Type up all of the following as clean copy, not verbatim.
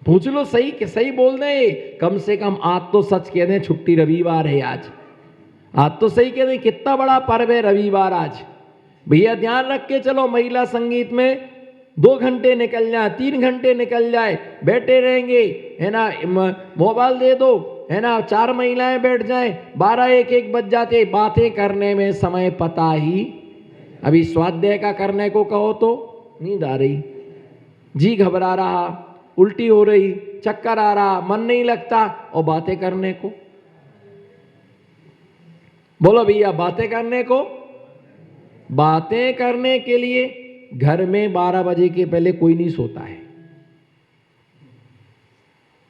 पूछ लो सही कि सही बोल दें, कम से कम आज तो सच कह दें छुट्टी रविवार है आज तो सही कह दें कितना बड़ा पर्व है रविवार आज। भैया ध्यान रख के चलो, महिला संगीत में 2 घंटे निकल जाए, 3 घंटे निकल जाए, बैठे रहेंगे है ना, मोबाइल दे दो है ना, 4 महिलाएं बैठ जाएं, 12-1 बज जाते, बातें करने में समय पता ही। अभी स्वाध्याय का करने को कहो तो नींद आ रही, जी घबरा रहा, उल्टी हो रही, चक्कर आ रहा, मन नहीं लगता, और बातें करने को बोलो भैया, बातें करने के लिए घर में 12 बजे के पहले कोई नहीं सोता है।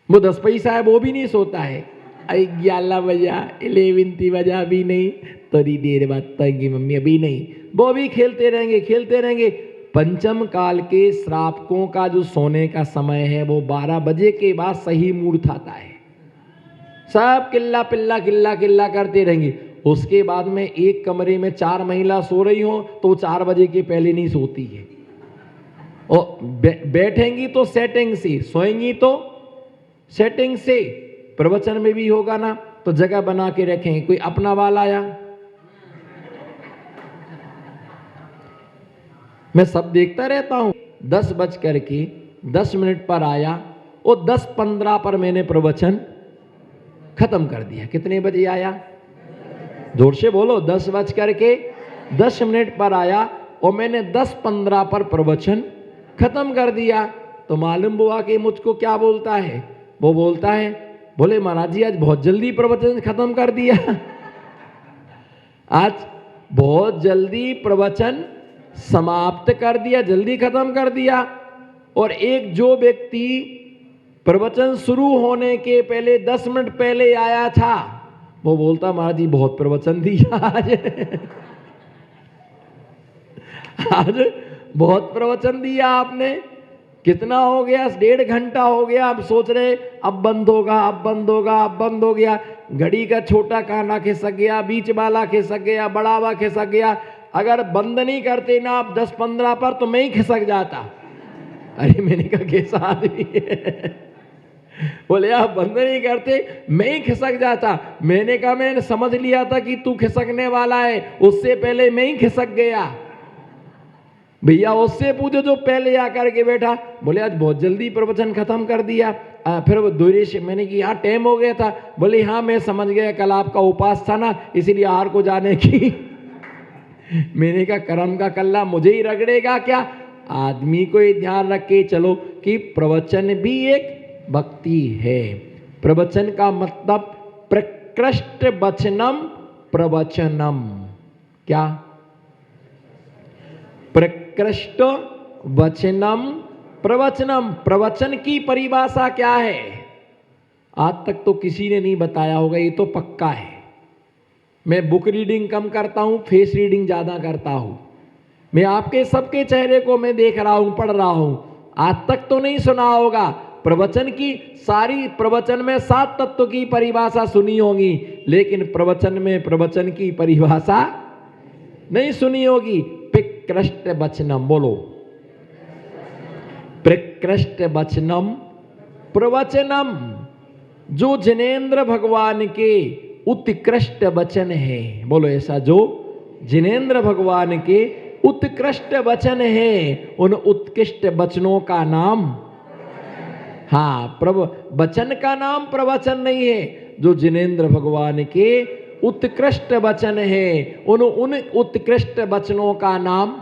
वो 10 पैसा है वो भी नहीं सोता है, 11 बजा 11 बजा भी नहीं, थोड़ी देर बाद तंगी मम्मी अभी नहीं, वो भी खेलते रहेंगे। पंचम काल के श्रावकों का जो सोने का समय है वो 12 बजे के बाद सही मुहूर्त आता है। सब किल्ला पिल्ला करते रहेंगे। उसके बाद में एक कमरे में 4 महिला सो रही हो तो 4 बजे के पहले नहीं सोती है, और बैठेंगी तो सेटिंग से, सोएंगी तो सेटिंग से। प्रवचन में भी होगा ना तो जगह बना के रखेंगे, कोई अपना वाला आया, मैं सब देखता रहता हूं, 10:10 पर आया और 10:15 पर मैंने प्रवचन खत्म कर दिया। कितने बजे आया? जोर से बोलो, 10:10 पर आया और मैंने 10:15 पर प्रवचन खत्म कर दिया। तो मालूम हुआ कि मुझको क्या बोलता है, वो बोलता है, बोले महाराज जी आज बहुत जल्दी प्रवचन खत्म कर दिया। आज बहुत जल्दी प्रवचन समाप्त कर दिया, जल्दी खत्म कर दिया। और एक जो व्यक्ति प्रवचन शुरू होने के पहले 10 मिनट पहले आया था, वो बोलता महाराज जी बहुत प्रवचन दिया आज बहुत प्रवचन दिया आपने। कितना हो गया? 1.5 घंटा हो गया। अब सोच रहे अब बंद हो गया। घड़ी का छोटा काना खिसक गया, बीच वाला खिसक गया, बड़ावा खिसक गया। अगर बंद नहीं करते ना आप 10:15 पर तो मैं ही खिसक जाता। अरे मैंने कहा कैसा आदमी है? बोले आप बंद नहीं करते मैं ही खिसक जाता। मैंने कहा मैंने समझ लिया था कि तू खिसकने वाला है, उससे पहले मैं ही खिसक गया। भैया उससे पूछो जो पहले आकर के बैठा। बोले आज बहुत जल्दी प्रवचन खत्म कर दिया। फिर वो दूरी से मैंने कि हाँ टाइम हो गया था। बोले हाँ मैं समझ गया, कल आपका उपास था ना इसीलिए आहार को जाने की। मैंने कहा कर्म का कल्ला मुझे ही रगड़ेगा क्या? आदमी को ये ध्यान रख के चलो कि प्रवचन भी एक भक्ति है। प्रवचन का मतलब प्रकृष्ट वचनम प्रवचनम। क्या? प्रकृष्ट वचनम प्रवचनम। प्रवचन की परिभाषा क्या है? आज तक तो किसी ने नहीं बताया होगा, ये तो पक्का है। मैं बुक रीडिंग कम करता हूं, फेस रीडिंग ज्यादा करता हूं। मैं आपके सबके चेहरे को मैं देख रहा हूं, पढ़ रहा हूं। आज तक तो नहीं सुना होगा प्रवचन की सारी। प्रवचन में 7 तत्व की परिभाषा सुनी होगी, लेकिन प्रवचन में प्रवचन की परिभाषा नहीं सुनी होगी। प्रकृष्ट वचनम बोलो, प्रकृष्ट वचनम प्रवचनम। जो जिनेंद्र भगवान के उत्कृष्ट वचन है, बोलो ऐसा, जो जिनेंद्र भगवान के उत्कृष्ट वचन है, उन उत्कृष्ट वचनों का नाम, हाँ वचन का नाम प्रवचन नहीं है। जो जिनेंद्र भगवान के उत्कृष्ट वचन है, उन उत्कृष्ट वचनों का नाम,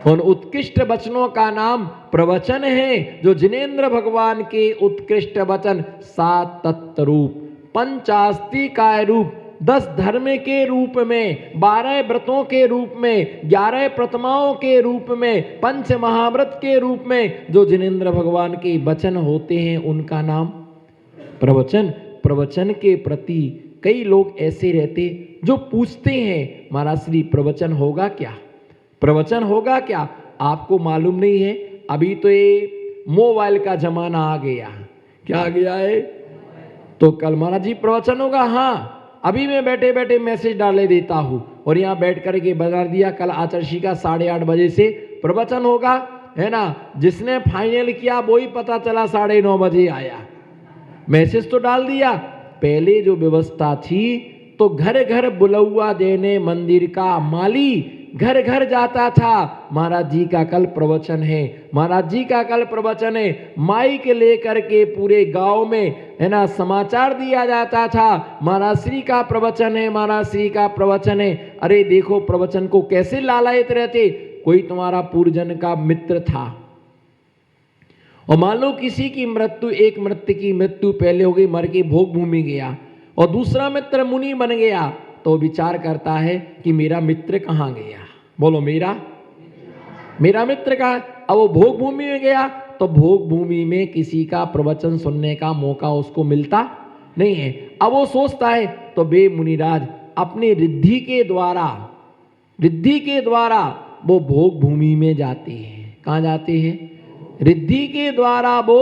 उन उत्कृष्ट वचनों का नाम प्रवचन है। जो जिनेंद्र भगवान के उत्कृष्ट वचन 7 तत्व रूप, 5 काय रूप, 10 धर्म के रूप में, 12 व्रतों के रूप में, 11 प्रतिमाओं के रूप में, 5 महाव्रत के रूप में जो जिनेंद्र भगवान के वचन होते हैं उनका नाम प्रवचन। प्रवचन के प्रति कई लोग ऐसे रहते जो पूछते हैं महाराज श्री प्रवचन होगा क्या? प्रवचन होगा क्या? आपको मालूम नहीं है, अभी तो ये मोबाइल का जमाना आ गया। क्या आ गया है? तो कल महाराज जी प्रवचन होगा, हाँ अभी मैं बैठे बैठे मैसेज डाले देता हूँ और यहाँ बैठ करके बता दिया कल आचर्षी का 8:30 बजे से प्रवचन होगा, है ना, जिसने फाइनल किया वो ही पता चला 9:30 बजे आया, मैसेज तो डाल दिया। पहले जो व्यवस्था थी तो घर घर बुलौआ देने मंदिर का माली घर घर जाता था, महाराज जी का कल प्रवचन है, महाराज जी का कल प्रवचन है, माइक लेकर के पूरे गांव में है ना समाचार दिया जाता था, महाराज श्री का प्रवचन है, महाराज श्री का प्रवचन है। अरे देखो प्रवचन को कैसे लालायित रहते। कोई तुम्हारा पूर्वजन का मित्र था और मान लो किसी की मृत्यु, एक मित्र की मृत्यु पहले हो गई, मर के भोग भूमि गया, और दूसरा मित्र मुनि बन गया, तो विचार करता है कि मेरा मित्र कहाँ गया। बोलो मेरा मित्र कहाँ। अब वो भोग भूमि में गया तो भोग भूमि में किसी का प्रवचन सुनने का मौका उसको मिलता नहीं है। अब वो सोचता है तो बे मुनिराज अपनी रिद्धि के द्वारा वो भोग भूमि में जाते हैं। कहाँ जाते हैं? रिद्धि के द्वारा वो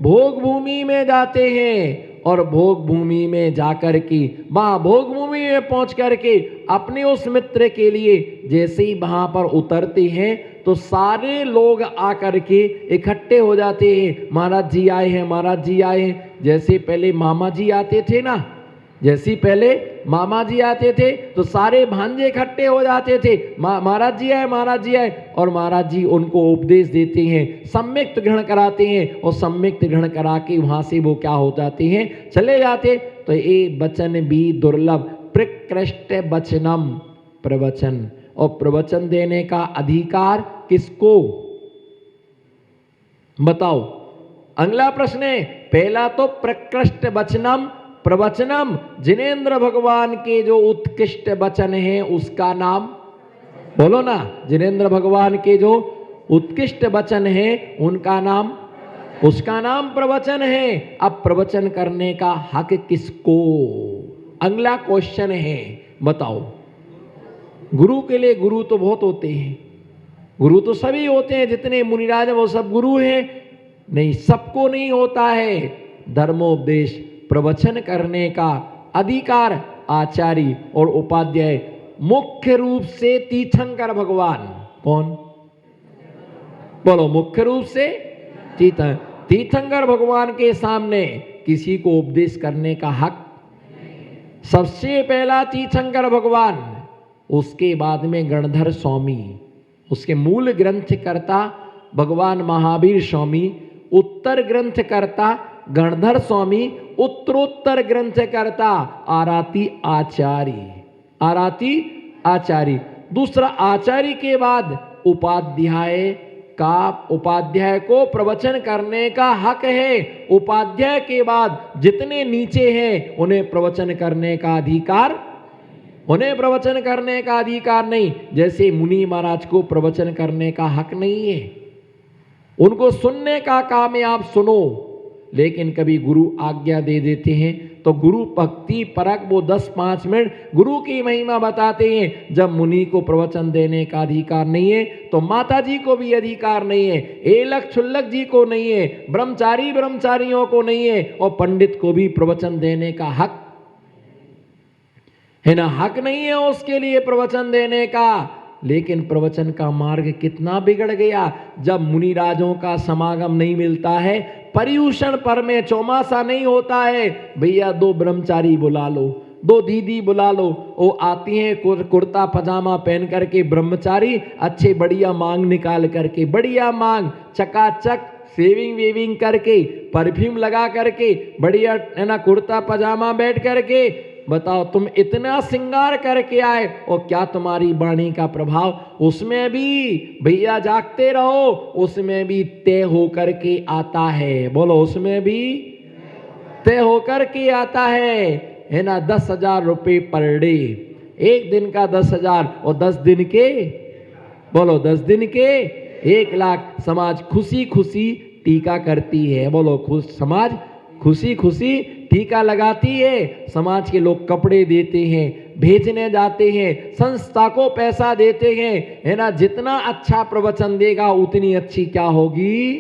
भोग भूमि में जाते हैं, और भोग भूमि में जाकर के वहां भोग भूमि में पहुंच करके अपने उस मित्र के लिए जैसे ही वहां पर उतरते हैं तो सारे लोग आकर के इकट्ठे हो जाते हैं। महाराज जी आए हैं, महाराज जी आए हैं। जैसे पहले मामा जी आते थे ना, जैसे पहले मामा जी आते थे तो सारे भांजे इकट्ठे हो जाते थे, महाराज जी आए, महाराज जी आए, और महाराज जी उनको उपदेश देते हैं, सम्यक्त ग्रहण कराते हैं, और सम्यक्त ग्रहण करा के वहां से वो क्या हो जाते हैं, चले जाते। तो ये वचन भी दुर्लभ, प्रकृष्ट वचनम प्रवचन, और प्रवचन देने का अधिकार किसको बताओ। अगला प्रश्न है, पहला तो प्रकृष्ट वचनम प्रवचनम, जिनेंद्र भगवान के जो उत्कृष्ट वचन है उसका नाम बोलो ना। जिनेंद्र भगवान के जो उत्कृष्ट वचन है उनका नाम, उसका नाम प्रवचन है। अब प्रवचन करने का हक किसको? अगला क्वेश्चन है, बताओ। गुरु के लिए गुरु तो बहुत होते हैं, गुरु तो सभी होते हैं, जितने मुनिराज हैं वो सब गुरु हैं। नहीं, सबको नहीं होता है धर्मोपदेश प्रवचन करने का अधिकार आचार्य और उपाध्याय, मुख्य रूप से तीर्थंकर भगवान। कौन बोलो? मुख्य रूप से तीर्थंकर भगवान के सामने किसी को उपदेश करने का हक सबसे पहला तीर्थंकर भगवान, उसके बाद में गणधर स्वामी, उसके मूल ग्रंथकर्ता भगवान महावीर स्वामी, उत्तर ग्रंथकर्ता गणधर स्वामी, उत्तरोत्तर ग्रंथकर्ता आराती आचार्य, आराती आचार्य। दूसरा आचार्य के बाद उपाध्याय को प्रवचन करने का हक है। उपाध्याय के बाद जितने नीचे हैं उन्हें प्रवचन करने का अधिकार, उन्हें प्रवचन करने का अधिकार नहीं। जैसे मुनि महाराज को प्रवचन करने का हक नहीं है, उनको सुनने का काम है, आप सुनो। लेकिन कभी गुरु आज्ञा दे देते हैं तो गुरु भक्ति परक वो 10-5 मिनट गुरु की महिमा बताते हैं। जब मुनि को प्रवचन देने का अधिकार नहीं है तो माता जी को भी अधिकार नहीं है, एलक छुल्लक जी को नहीं है, ब्रह्मचारियों को नहीं है, और पंडित को भी प्रवचन देने का हक है ना, हक नहीं है उसके लिए प्रवचन देने का। लेकिन प्रवचन का मार्ग कितना बिगड़ गया जब मुनिराजों का समागम नहीं मिलता है, पर्यूषण पर में चौमासा नहीं होता है। भैया 2 ब्रह्मचारी बुला लो, 2 दीदी बुला लो, वो आती हैं कुर्ता पजामा पहन करके, ब्रह्मचारी अच्छे बढ़िया मांग निकाल करके, बढ़िया मांग चकाचक सेविंग वेविंग करके, परफ्यूम लगा करके, बढ़िया है ना कुर्ता पजामा बैठ करके। बताओ तुम इतना श्रृंगार करके आए और क्या तुम्हारी वाणी का प्रभाव? उसमें भी भैया जागते रहो, उसमें भी तय होकर के आता है। बोलो, उसमें भी तय होकर के आता है ना। 10,000 रुपये पर डे, एक दिन का 10,000, और 10 दिन के बोलो 10 दिन के 1 लाख। समाज खुशी खुशी टीका करती है। बोलो, समाज खुशी खुशी टीका लगाती है। समाज के लोग कपड़े देते हैं, भेजने जाते हैं, संस्था को पैसा देते हैं, है ना। जितना अच्छा प्रवचन देगा उतनी अच्छी क्या होगी?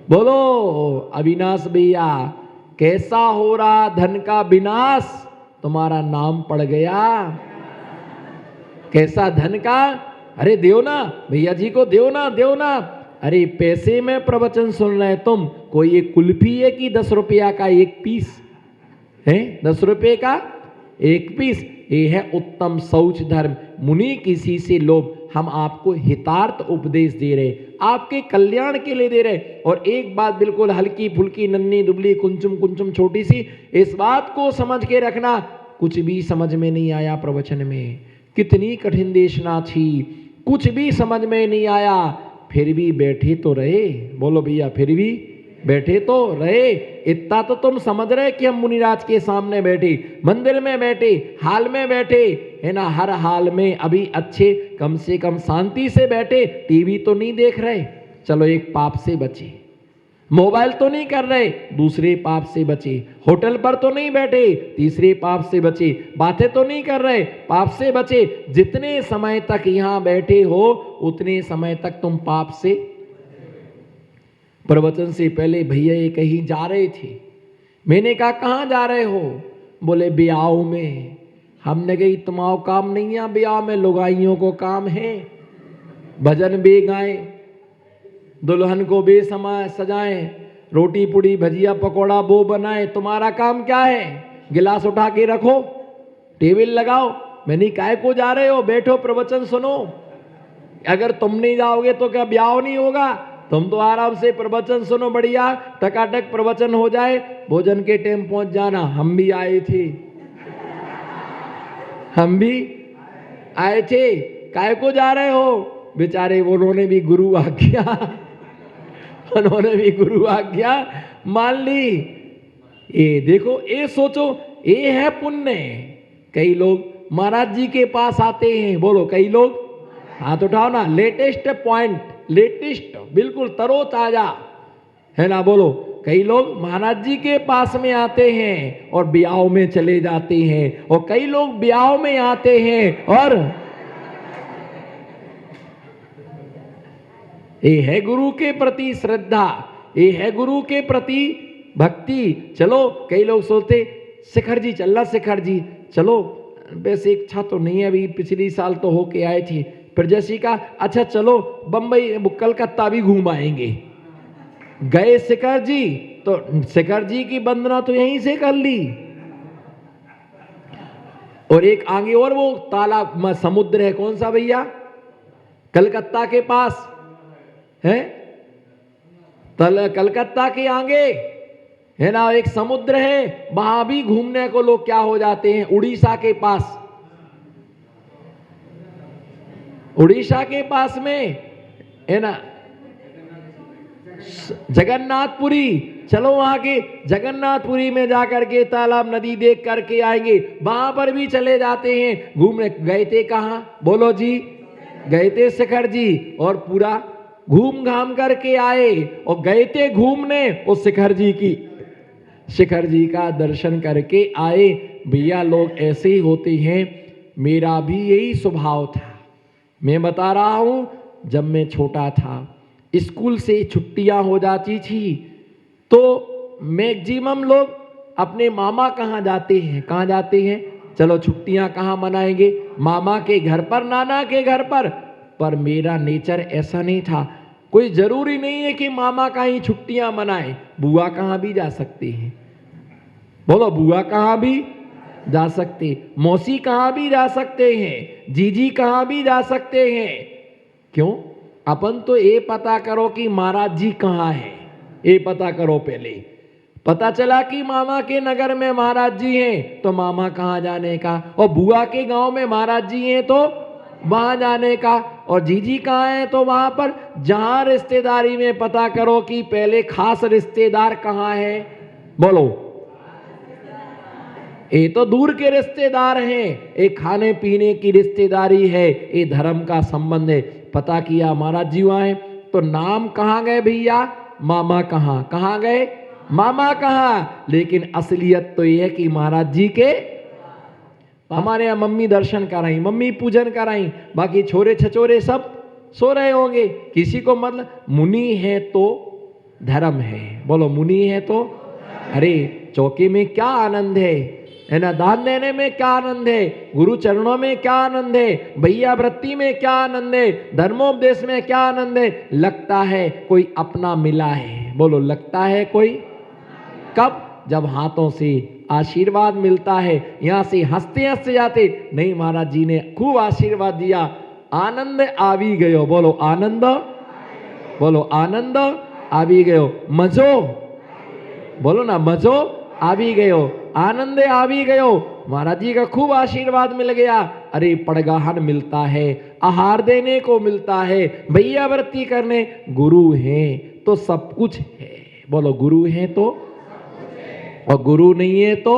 बोलो अविनाश भैया, कैसा हो रहा धन का विनाश, तुम्हारा नाम पड़ गया। कैसा धन का, अरे देव ना भैया जी को, देव ना अरे पैसे में प्रवचन सुन रहे तुम, कोई एक कुल्फी है कि 10 रुपया का एक पीस है? 10 रुपये का एक पीस। ये है उत्तम शौच धर्म। मुनि किसी से लोभ, हम आपको हितार्थ उपदेश दे रहे, आपके कल्याण के लिए दे रहे। और एक बात बिल्कुल हल्की फुल्की नन्ही दुबली कुंचुम कुंचुम छोटी सी, इस बात को समझ के रखना, कुछ भी समझ में नहीं आया प्रवचन में, कितनी कठिन देशना थी, कुछ भी समझ में नहीं आया, फिर भी बैठे तो रहे। बोलो भैया, फिर भी बैठे तो रहे। इतना तो तुम समझ रहे कि हम मुनिराज के सामने बैठे, मंदिर में बैठे, हाल में बैठे, है ना, हर हाल में अभी अच्छे कम से कम शांति से बैठे, टीवी तो नहीं देख रहे, चलो एक पाप से बचे, मोबाइल तो नहीं कर रहे, दूसरे पाप से बचे, होटल पर तो नहीं बैठे, तीसरे पाप से बचे, बातें तो नहीं कर रहे, पाप से बचे। जितने समय तक यहां बैठे हो उतने समय तक तुम पाप से। प्रवचन से पहले भैया ये कहीं जा रहे थे, मैंने कहा कहाँ जा रहे हो? बोले ब्याह में। हमने कही तुम्हारा काम नहीं है ब्याह में, लुगाइयों को काम है, भजन बे गाए, दुल्हन को बे सजाए, रोटी पुड़ी भजिया पकौड़ा वो बनाए, तुम्हारा काम क्या है? गिलास उठा के रखो, टेबल लगाओ। मैंने काहे को जा रहे हो? बैठो प्रवचन सुनो। अगर तुम नहीं जाओगे तो क्या ब्याह नहीं होगा? तुम तो आराम से प्रवचन सुनो, बढ़िया टकाटक प्रवचन हो जाए, भोजन के टाइम पहुंच जाना। हम भी आए थे, हम भी आए थे। काहे को जा रहे हो? बेचारे उन्होंने भी गुरु आज्ञा उन्होंने भी गुरु आज्ञा मान ली। ये देखो, ये सोचो, ये है पुण्य। कई लोग महाराज जी के पास आते हैं, बोलो कई लोग, हाथ उठाओ ना, लेटेस्ट पॉइंट, लेटेस्ट बिल्कुल तरोताजा, है ना, बोलो। कई लोग महाराज जी के पास में आते हैं और ब्याह में चले जाते हैं, और कई लोग ब्याह में आते हैं और ये है गुरु के प्रति श्रद्धा, ये है गुरु के प्रति भक्ति। चलो, कई लोग सोचते शिखर जी चलना, शिखर जी चलो, वैसे इच्छा तो नहीं है, अभी पिछली साल तो होके आए थे, फिर जैसी का अच्छा चलो बंबई कलकत्ता भी घूम आएंगे। गए शिखर जी तो शिखर जी की वंदना तो यहीं से कर ली, और एक आगे और वो तालाब समुद्र है, कौन सा भैया? कलकत्ता के पास है, कलकत्ता के आगे है ना एक समुद्र है, वहां भी घूमने को लोग क्या हो जाते हैं। उड़ीसा के पास, उड़ीसा के पास में है ना जगन्नाथपुरी, चलो वहां के जगन्नाथपुरी में जाकर के तालाब नदी देख करके आएंगे, वहां पर भी चले जाते हैं घूमने। गए थे कहां? बोलो जी, गए थे शिखर जी, और पूरा घूम घाम करके आए, और गए थे घूमने, उस शिखर जी का दर्शन करके आए। भैया लोग ऐसे ही होते हैं, मेरा भी यही स्वभाव था। मैं बता रहा हूं, जब मैं छोटा था, स्कूल से छुट्टियां हो जाती थी तो मैक्सिमम लोग अपने मामा कहाँ जाते हैं? कहाँ जाते हैं? चलो छुट्टियां कहाँ मनाएंगे? मामा के घर पर, नाना के घर पर मेरा नेचर ऐसा नहीं था। कोई जरूरी नहीं है कि मामा का ही छुट्टियां मनाए, बुआ कहाँ भी जा सकती हैं। बोलो, बुआ कहाँ भी जा सकते, मौसी कहाँ भी जा सकते हैं, जीजी कहाँ भी जा सकते हैं। क्यों? अपन तो ये पता करो कि महाराज जी कहाँ है, ये पता करो पहले। पता चला कि मामा के नगर में महाराज जी हैं तो मामा कहाँ जाने का, और बुआ के गांव में महाराज जी हैं तो वहां जाने का, और जीजी कहाँ है तो वहां पर। जहां रिश्तेदारी में पता करो कि पहले खास रिश्तेदार कहाँ है। बोलो, ये तो दूर के रिश्तेदार हैं, एक खाने पीने की रिश्तेदारी है, ये धर्म का संबंध है। पता किया महाराज जी वहां है, तो नाम कहाँ गए भैया? मामा कहाँ गए? मामा कहाँ। लेकिन असलियत तो ये है कि महाराज जी के, हमारे यहाँ मम्मी दर्शन कराई, मम्मी पूजन कराई, बाकी छोरे छचोरे सब सो रहे होंगे। किसी को मतलब मुनि है तो धर्म है। बोलो, मुनि है तो, अरे चौके में क्या आनंद है। है ना। दान देने में क्या आनंद है, गुरु चरणों में क्या आनंद है, भैया वृत्ति में क्या आनंद है, धर्मोपदेश में क्या आनंद है। लगता है कोई अपना मिला है, बोलो लगता है कोई। कब, जब हाथों से आशीर्वाद मिलता है, यहां से हंसते हंसते जाते, नहीं महाराज जी ने खूब आशीर्वाद दिया, आनंद आवी गयो, बोलो आनंद, बोलो आनंद आवी गयो, मजो, बोलो ना मजो आवी गयो, आनंद आवी गयो, महाराज जी का खूब आशीर्वाद मिल गया। अरे पड़गाहन मिलता है, आहार देने को मिलता है, भैया वृत्ति करने, गुरु हैं तो सब कुछ है, बोलो गुरु हैं तो, और गुरु नहीं है तो,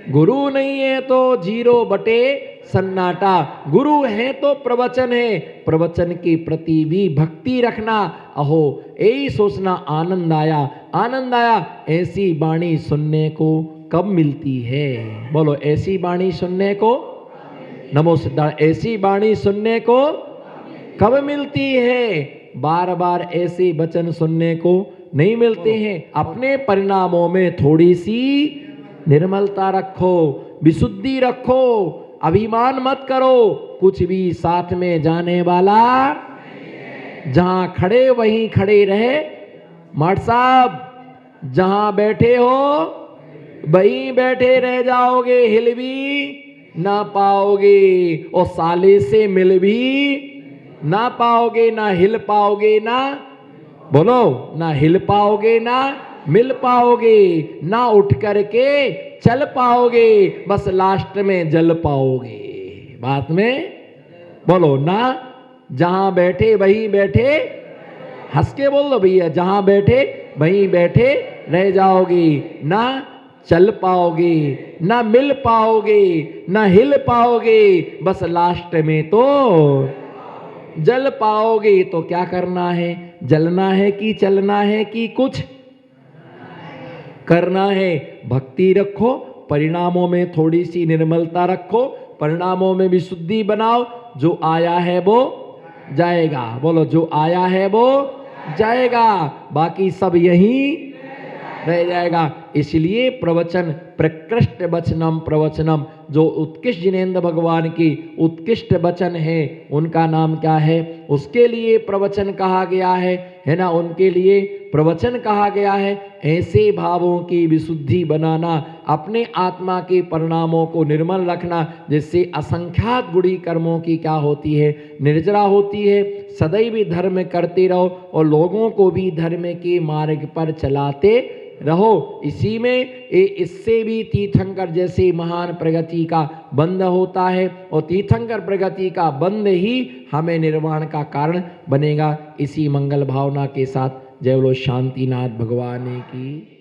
गुरु नहीं है तो जीरो बटे सन्नाटा। गुरु है तो प्रवचन है, प्रवचन के प्रति भी भक्ति रखना। अहो यही सोचना, आनंद आया, आनंद आया, ऐसी वाणी सुनने को कब मिलती है, बोलो ऐसी वाणी सुनने को, नमो सिद्धार्थ, ऐसी वाणी सुनने को कब मिलती है। बार बार ऐसे वचन सुनने को नहीं मिलते हैं। अपने परिणामों में थोड़ी सी निर्मलता रखो, विशुद्धि रखो, अभिमान मत करो, कुछ भी साथ में जाने वाला, जहां खड़े वहीं खड़े रहे। मठ साहब जहां बैठे हो वहीं बैठे रह जाओगे, हिल भी ना पाओगे, और साले से मिल भी ना पाओगे, ना हिल पाओगे, ना बोलो, ना हिल पाओगे, ना मिल पाओगे, ना उठ करके चल पाओगे, बस लास्ट में जल पाओगे। बात में बोलो ना, जहां बैठे वहीं बैठे, हंस के बोल दो भैया, जहां बैठे वहीं बैठे रह जाओगे, ना चल पाओगे, ना मिल पाओगे, ना हिल पाओगे, बस लास्ट में तो जल पाओगे। तो क्या करना है, जलना है कि चलना है कि कुछ करना है। भक्ति रखो, परिणामों में थोड़ी सी निर्मलता रखो, परिणामों में विशुद्धि बनाओ। जो आया है वो जाएगा, बोलो जो आया है वो जाएगा, बाकी सब यहीं रह जाएगा। इसलिए प्रवचन, प्रकृष्ट वचनम प्रवचनम, जो उत्कृष्ट जिनेंद्र भगवान की उत्कृष्ट वचन है, उनका नाम क्या है, उसके लिए प्रवचन कहा गया है ना, उनके लिए प्रवचन कहा गया है। ऐसे भावों की विशुद्धि बनाना, अपने आत्मा के परिणामों को निर्मल रखना, जिससे असंख्यात बुरी कर्मों की क्या होती है, निर्जरा होती है। सदैव धर्म करते रहो और लोगों को भी धर्म के मार्ग पर चलाते रहो। इसी में इससे भी तीर्थंकर जैसे महान प्रगति का बंध होता है, और तीर्थंकर प्रगति का बंध ही हमें निर्वाण का कारण बनेगा। इसी मंगल भावना के साथ जय बोलो शांतिनाथ भगवान की।